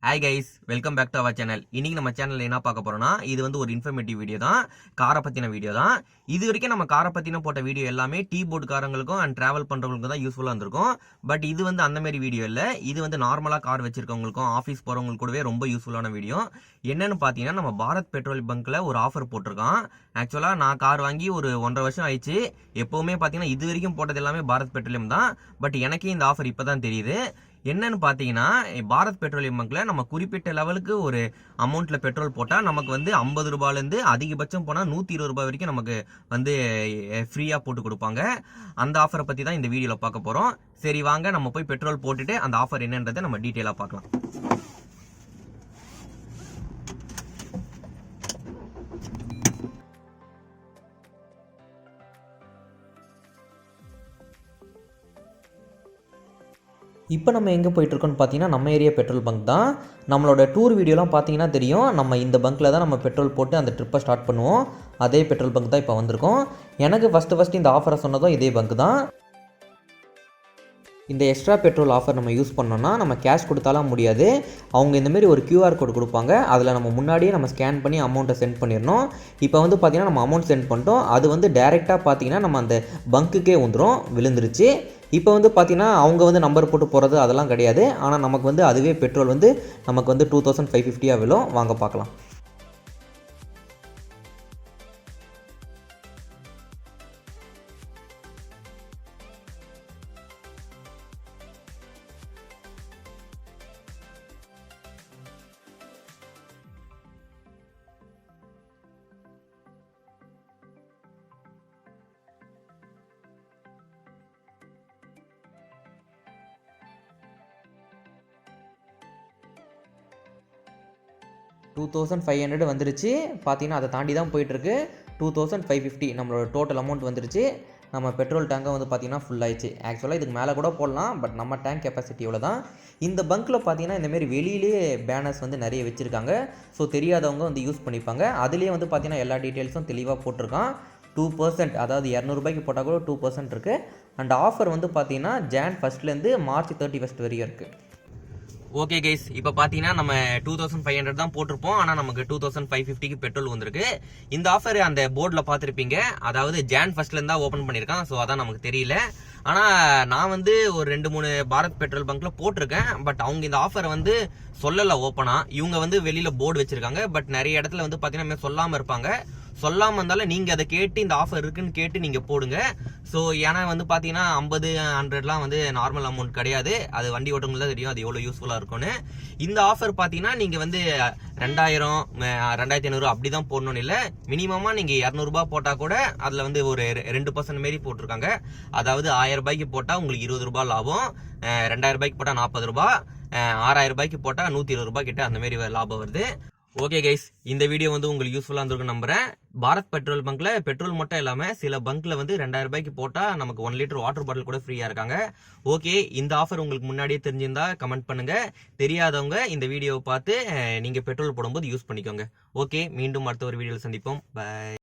Hi guys, welcome back to our channel. இன்னைக்கு நம்ம சேனல்ல என்ன பார்க்க போறோம்னா, இது வந்து ஒரு இன்ஃபர்மேட்டிவ் வீடியோ தான். காரை பத்தின வீடியோ தான். இது வரைக்கும் நம்ம காரை பத்தின போட்ட வீடியோ எல்லாமே டீ போர்டு காரங்களுக்கும் அண்ட் டிராவல் பண்றவங்களுக்கும் தான் யூஸ்ஃபுல்லா இருந்திருக்கும். பட் இது வந்து அந்த மாதிரி வீடியோ இல்ல. இது வந்து நார்மலா கார் வச்சிருக்கவங்களுக்கும் ஆஃபீஸ் போறவங்களுக்கு கூடவே ரொம்ப யூஸ்ஃபுல்லான வீடியோ. என்னன்னு பாத்தீங்கன்னா, நம்ம பாரத் பெட்ரோல் பங்க்ல ஒரு ஆஃபர் போட்டிருக்கான். ஆக்சுவலா நான் கார் வாங்கி ஒரு 1.5 வருஷம் ஆயிடுச்சு. எப்பவுமே பாத்தீங்கன்னா இது வரைக்கும் போட்டது எல்லாமே பாரத் பெட்ரோலியம் தான். பட் எனக்கே இந்த ஆஃபர் இப்பதான் தெரியுது. என்னன்னு பாத்தீங்கன்னா, பாரத் பெட்ரோலியம் பங்க்ல நம்ம குறிப்பிட்ட லெவலுக்கு ஒரு அமௌண்ட்ல பெட்ரோல் போட்டா நமக்கு வந்து 50 ரூபாயில இருந்து அதிகபட்சம் போனா 120 ரூபாய் வரைக்கும் நமக்கு வந்து ஃப்ரீயா போட்டு கொடுப்பாங்க. அந்த ஆஃபரை பத்தி தான் இந்த வீடியோல பார்க்க போறோம். சரி வாங்க நம்ம போய் பெட்ரோல் போட்டுட்டு அந்த ஆஃபர் என்னன்றதை நம்ம டீட்டெயிலா பார்க்கலாம். இப்போ நம்ம எங்கே போயிட்டுருக்கோன்னு பார்த்தீங்கன்னா, நம்ம ஏரியா பெட்ரோல் பங்க் தான். நம்மளோட டூர் வீடியோலாம் பார்த்தீங்கன்னா தெரியும். நம்ம இந்த பங்க்கில் தான் நம்ம பெட்ரோல் போட்டு அந்த ட்ரிப்பை ஸ்டார்ட் பண்ணுவோம். அதே பெட்ரோல் பங்க் தான் இப்போ வந்திருக்கோம். எனக்கு ஃபஸ்ட்டு இந்த ஆஃபரை சொன்னதும் இதே பங்க் தான். இந்த எக்ஸ்ட்ரா பெட்ரோல் ஆஃபர் நம்ம யூஸ் பண்ணோன்னா நம்ம கேஷ் கொடுத்தாலாம் முடியாது. அவங்க இந்தமாரி ஒரு கியூஆர் கோடு கொடுப்பாங்க. அதில் நம்ம முன்னாடியே நம்ம ஸ்கேன் பண்ணி அமௌண்ட்டை சென்ட் பண்ணிடணும். இப்போ வந்து பார்த்திங்கன்னா நம்ம அமௌண்ட் சென்ட் பண்ணிட்டோம். அது வந்து டேரெக்டாக பார்த்திங்கன்னா நம்ம அந்த பங்க்குக்கே வந்துடும், விழுந்துருச்சு. இப்போ வந்து பார்த்திங்கன்னா அவங்க வந்து நம்பர் போட்டு போகிறது அதெல்லாம் கிடையாது. ஆனால் நமக்கு வந்து அதுவே பெட்ரோல் வந்து நமக்கு வந்து 2550 விழும். வாங்க பார்க்கலாம். $2500 வந்துருச்சு. பார்த்தீங்கன்னா அதை தாண்டி தான் போயிட்டுருக்கு. 2550 நம்மளோட டோட்டல் அமௌண்ட் வந்துருச்சு. நம்ம பெட்ரோல் டேங்கை வந்து பார்த்திங்கன்னா ஃபுல் ஆயிடுச்சு. ஆக்சுவலாக இதுக்கு மேலே கூட போடலாம். பட் நம்ம டேங்க் கெப்பாசிட்டி இவ்வளோ தான். இந்த பங்க்கில் பார்த்தீங்கன்னா இந்தமாரி வெளியிலேயே பேனர்ஸ் வந்து நிறைய வச்சுருக்காங்க. ஸோ தெரியாதவங்க வந்து யூஸ் பண்ணிப்பாங்க. அதுலேயே வந்து பார்த்திங்கன்னா எல்லா டீட்டெயில்ஸும் தெளிவாக போட்டிருக்கான். 2%, அதாவது 200 ரூபாய்க்கு போட்டால் கூட 2% இருக்குது. அண்ட் ஆஃபர் வந்து பார்த்தீங்கன்னா Jan 1 March 31 வரையும் இருக்குது. ஓகே கைஸ், இப்போ பார்த்தீங்கன்னா நம்ம 2500 தான் போட்டிருப்போம். ஆனால் நமக்கு 2550க்கு பெட்ரோல் வந்திருக்கு. இந்த ஆஃபர் அந்த போர்டில் பார்த்துருப்பீங்க. அதாவது Jan 1 தான் ஓப்பன் பண்ணியிருக்கான். ஸோ அதான் நமக்கு தெரியல. ஆனால் நான் வந்து ஒரு 2-3 பாரத் பெட்ரோல் பங்க்ல போட்டிருக்கேன். பட் அவங்க இந்த ஆஃபரை வந்து சொல்லலை ஓப்பனா. இவங்க வந்து வெளியில போர்டு வச்சிருக்காங்க. பட் நிறைய இடத்துல வந்து பார்த்தீங்கன்னா சொல்லாமல் இருப்பாங்க. சொல்லாமல் இருந்தாலும் நீங்கள் அதை கேட்டு இந்த ஆஃபர் இருக்குன்னு கேட்டு நீங்கள் போடுங்க. ஸோ ஏன்னா வந்து பார்த்தீங்கன்னா 50-100லாம் வந்து நார்மல் அமௌண்ட் கிடையாது. அது வண்டி ஓட்டவங்களுக்கு தான் தெரியும் அது எவ்வளோ யூஸ்ஃபுல்லாக இருக்கும்னு. இந்த ஆஃபர் பார்த்தீங்கன்னா நீங்கள் வந்து 2000 2500 அப்படி தான் போடணும்னு இல்லை. மினிமமாக நீங்கள் 200 ரூபாய் போட்டால் கூட அதில் வந்து ஒரு 2% மாரி போட்டிருக்காங்க. அதாவது 1000 ரூபாய்க்கு போட்டால் உங்களுக்கு 20 ரூபாய் லாபம், 2000 ரூபாய்க்கு போட்டால் 40 ரூபாய், 6000 ரூபாய்க்கு போட்டால் 120 ரூபாய் கிட்ட அந்த மாதிரி லாபம் வருது. ஓகே கைஸ், இந்த வீடியோ வந்து உங்களுக்கு யூஸ்ஃபுல்லாக இருந்திருக்கும் நம்புறேன். பாரத் பெட்ரோல் பங்க்ல பெட்ரோல் மட்டும் இல்லாமல் சில பங்க்ல வந்து 2000 ரூபாய்க்கு போட்டால் நமக்கு 1 லிட்டர் வாட்டர் பாட்டில் கூட ஃப்ரீயாக இருக்காங்க. ஓகே, இந்த ஆஃபர் உங்களுக்கு முன்னாடியே தெரிஞ்சிருந்தா கமெண்ட் பண்ணுங்க. தெரியாதவங்க இந்த வீடியோவை பார்த்து நீங்கள் பெட்ரோல் போடும்போது யூஸ் பண்ணிக்கோங்க. ஓகே, மீண்டும் அடுத்த ஒரு வீடியோவில் சந்திப்போம். பை.